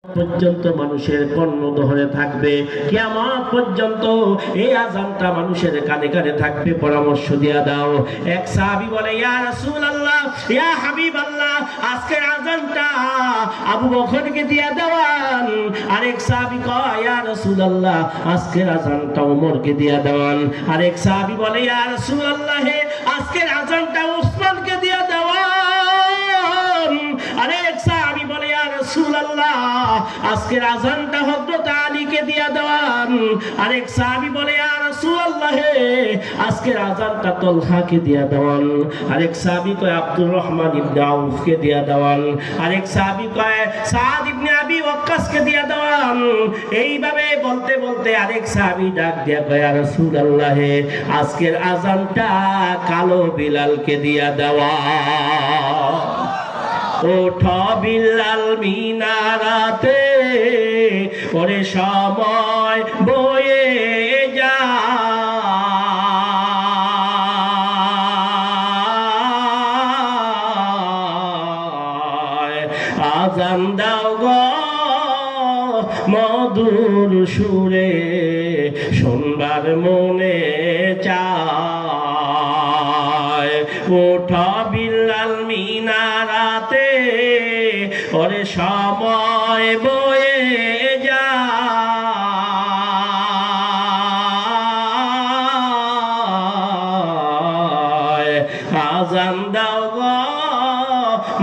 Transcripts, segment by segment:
পর্যন্ত মানুষের কর্ণ ধরে থাকবে, কিয়ামত পর্যন্ত এই আযানটা মানুষের কানে কানে থাকবে। পরামর্শ দিয়া দাও। এক সাহাবী বলে, ইয়া রাসূলুল্লাহ, ইয়া হাবিবাল্লাহ, আজকের আযানটা আবু বকরকে দিয়া দেওয়ান। আরেক সাহাবী কয়, ইয়া রাসূলুল্লাহ, আজকের আযানটা ওমরকে দিয়া দেওয়ান। আরেক সাহাবী বলে, ইয়া রাসূলুল্লাহ, আজকের আযানটা উসমানকে দিয়া দেওয়ান। আরেক সাহাবী বলে, ইয়া রাসূলুল্লাহ, আজকের আযানটা হযরত আলীকে দিয়া দেওয়ান। আরেক সাহাবী বলে, ইয়া রাসূলুল্লাহ, আজকের আযানটা তালহাকে দিয়া দেওয়ান। আরেক সাহাবী কয়, আব্দুর রহমান ইবনে আউফকে দিয়া দেওয়ান। আরেক সাহাবী কয়, সাদ ইবনে আবি ওয়াক্কাসকে দিয়া দেওয়ান। এইভাবে বলতে বলতে আরেক সাহাবী ডাক দিয়া কয়, ইয়া রাসূলুল্লাহ, আজকের আযানটা কালো বিলালকে দিয়া দেওয়ান। ওঠা বিলাল মিনারাতে, ওরে সময় বয়ে যায়, আযান দাও গো মধুর সুরে, শুনবার মনে চায়। ওঠা বিলাল মিনারাতে, ওরে সময় বয়ে যায়, আযান দাও গো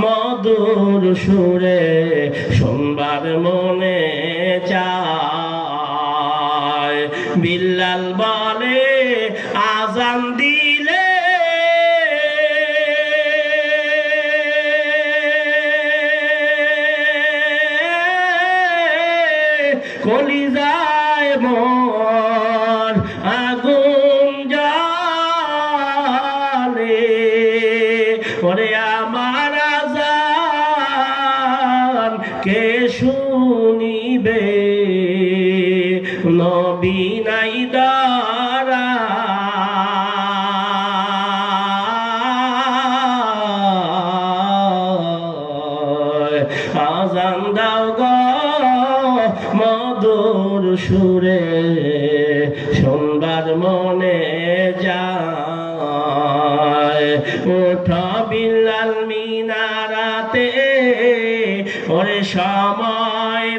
মধুর সুরে, শুনবার মনে চায়। বিল্লাল বলে, আযান দিলে কলিজায় মোর আগুন জ্বলে, ওরে আমার আযান কে শুনিবে, নবী নাই দারা, আযান দাও গো মধুর সুরে, শুনবার মনে যায়। ওঠা বিলাল মিনারাতে, ওরে সময়